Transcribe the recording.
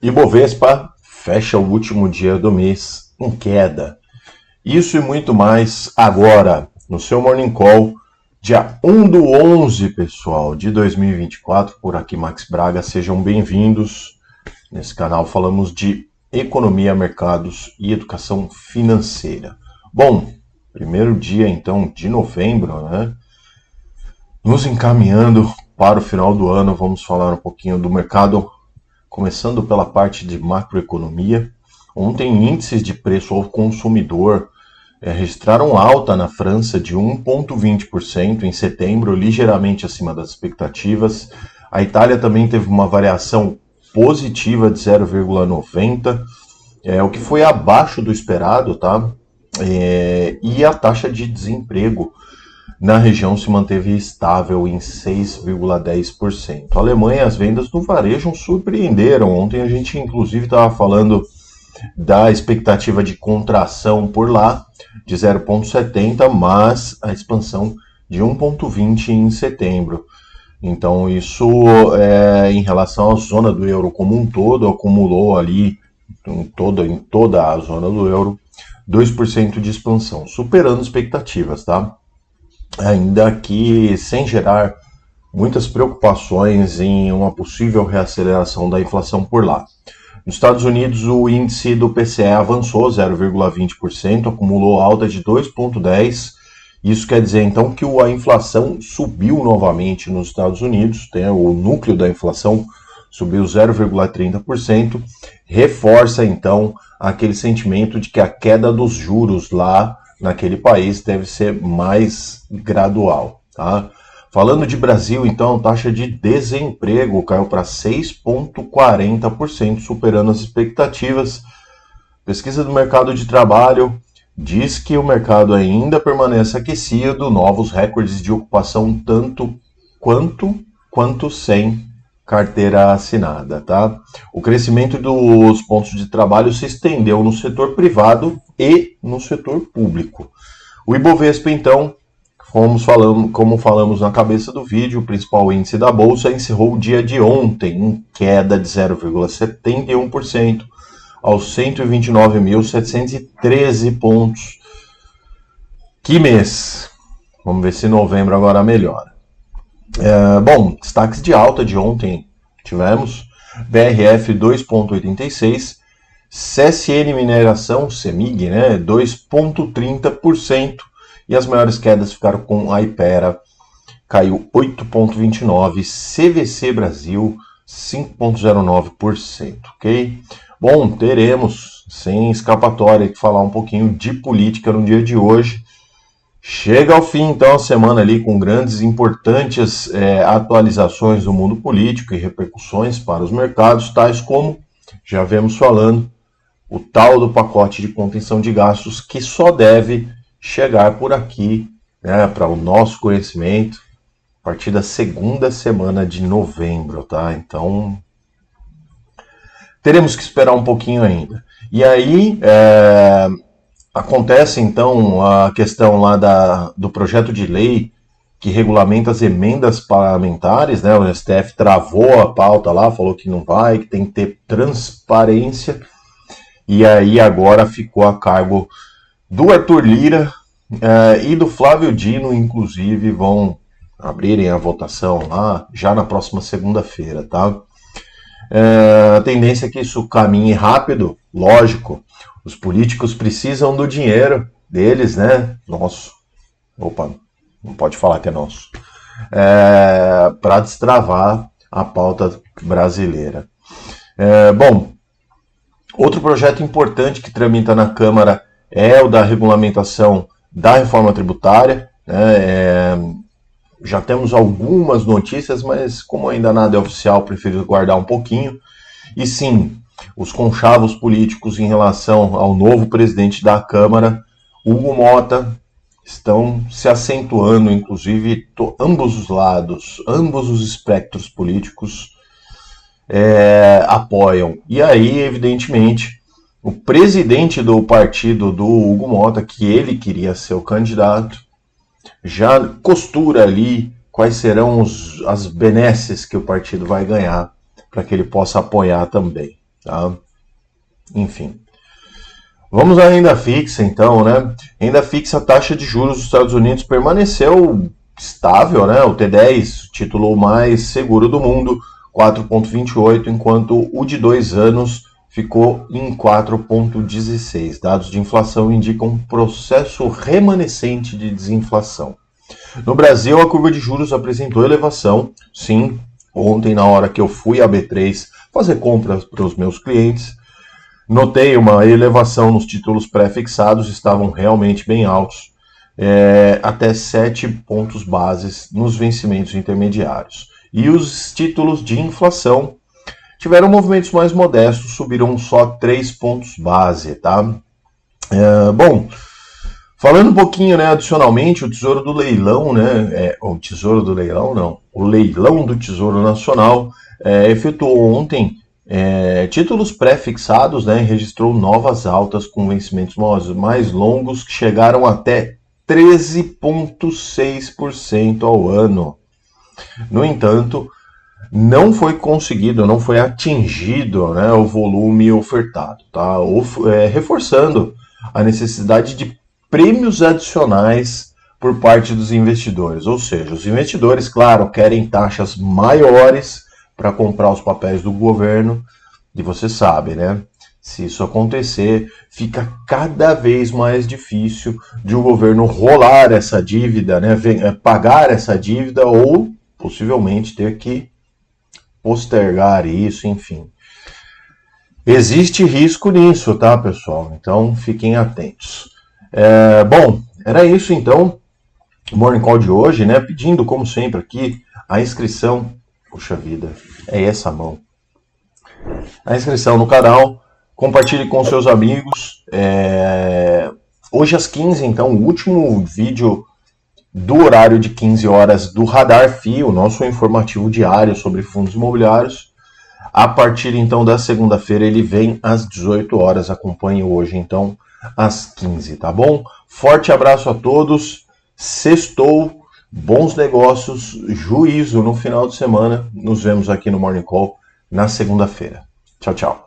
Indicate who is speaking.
Speaker 1: Ibovespa fecha o último dia do mês em queda. Isso e muito mais agora, no seu Morning Call, dia 1/11, pessoal, de 2024. Por aqui, Max Braga, sejam bem-vindos. Nesse canal falamos de economia, mercados e educação financeira. Bom, primeiro dia, então, de novembro, né? Nos encaminhando para o final do ano, vamos falar um pouquinho do mercado, começando pela parte de macroeconomia. Ontem, índices de preço ao consumidor registraram alta na França de 1,20% em setembro, ligeiramente acima das expectativas. A Itália também teve uma variação positiva de 0,90%, o que foi abaixo do esperado, tá? E a taxa de desemprego na região se manteve estável em 6,10%. A Alemanha, as vendas do varejo surpreenderam. Ontem a gente inclusive estava falando da expectativa de contração por lá de 0,70, mas a expansão de 1,20 em setembro. Então isso, em relação à zona do euro como um todo, acumulou ali em toda a zona do euro 2% de expansão, superando expectativas, tá? Ainda que sem gerar muitas preocupações em uma possível reaceleração da inflação por lá. Nos Estados Unidos, o índice do PCE avançou 0,20%, acumulou alta de 2,10%. Isso quer dizer, então, que a inflação subiu novamente nos Estados Unidos, o núcleo da inflação subiu 0,30%, reforça, então, aquele sentimento de que a queda dos juros lá naquele país deve ser mais gradual, tá? Falando de Brasil, então, a taxa de desemprego caiu para 6,40%, superando as expectativas. Pesquisa do mercado de trabalho diz que o mercado ainda permanece aquecido, novos recordes de ocupação tanto quanto sem carteira assinada, tá? O crescimento dos pontos de trabalho se estendeu no setor privado e no setor público. O Ibovespa, então, como falamos na cabeça do vídeo, o principal índice da Bolsa encerrou o dia de ontem em queda de 0,71% aos 129.713 pontos. Que mês! Vamos ver se novembro agora melhora. Bom, destaques de alta de ontem tivemos BRF 2,86%, CSN Mineração, CEMIG, 2,30%, e as maiores quedas ficaram com a Hypera, caiu 8,29%, CVC Brasil 5,09%, ok? Bom, teremos, sem escapatória, que falar um pouquinho de política no dia de hoje. Chega ao fim, então, a semana ali com grandes e importantes atualizações do mundo político e repercussões para os mercados, tais como, já vemos falando, o tal do pacote de contenção de gastos, que só deve chegar por aqui, para o nosso conhecimento, a partir da segunda semana de novembro, tá? Então, teremos que esperar um pouquinho ainda. E aí, acontece, então, a questão lá do projeto de lei que regulamenta as emendas parlamentares, né? O STF travou a pauta lá, falou que não vai, que tem que ter transparência, e aí agora ficou a cargo do Arthur Lira e do Flávio Dino, inclusive, vão abrirem a votação lá já na próxima segunda-feira, tá? A tendência é que isso caminhe rápido, lógico. Os políticos precisam do dinheiro deles, né? Nosso. Opa, não pode falar que é nosso. Para destravar a pauta brasileira. Bom, outro projeto importante que tramita na Câmara é o da regulamentação da reforma tributária. Já temos algumas notícias, mas como ainda nada é oficial, prefiro guardar um pouquinho. E sim, os conchavos políticos em relação ao novo presidente da Câmara, Hugo Mota, estão se acentuando, inclusive ambos os lados, ambos os espectros políticos apoiam. E aí, evidentemente, o presidente do partido do Hugo Mota, que ele queria ser o candidato, já costura ali quais serão as benesses que o partido vai ganhar para que ele possa apoiar também. tá? Enfim. Vamos à renda fixa, então, né? Renda fixa, a taxa de juros dos Estados Unidos permaneceu estável, né? O T10, título mais seguro do mundo, 4,28, enquanto o de 2 anos ficou em 4,16. Dados de inflação indicam um processo remanescente de desinflação. No Brasil, a curva de juros apresentou elevação. Sim, ontem, na hora que eu fui à B3 fazer compras para os meus clientes, notei uma elevação nos títulos pré-fixados, estavam realmente bem altos, até 7 pontos bases nos vencimentos intermediários. E os títulos de inflação tiveram movimentos mais modestos, subiram só 3 pontos base, tá? Bom, falando um pouquinho, né, adicionalmente, o Tesouro do Leilão, né, o Tesouro do Leilão não, o Leilão do Tesouro Nacional efetuou ontem títulos pré-fixados, né, registrou novas altas com vencimentos mais longos que chegaram até 13,6% ao ano. No entanto, não foi conseguido, não foi atingido, né, o volume ofertado, tá? Reforçando a necessidade de prêmios adicionais por parte dos investidores. Ou seja, os investidores, claro, querem taxas maiores para comprar os papéis do governo, e você sabe, né? Se isso acontecer, fica cada vez mais difícil de o governo rolar essa dívida, né? Pagar essa dívida ou possivelmente ter que postergar isso, enfim. Existe risco nisso, tá, pessoal? Então fiquem atentos. Bom, era isso então, o Morning Call de hoje, né? Pedindo, como sempre, aqui a inscrição. Puxa vida, é essa mão. A inscrição no canal, compartilhe com seus amigos. Hoje às 15, então, o último vídeo do horário de 15 horas do Radar FI, o nosso informativo diário sobre fundos imobiliários. A partir, então, da segunda-feira, ele vem às 18 horas. Acompanhe hoje, então, às 15, tá bom? Forte abraço a todos. Sextou, bons negócios, juízo no final de semana. Nos vemos aqui no Morning Call na segunda-feira. Tchau, tchau.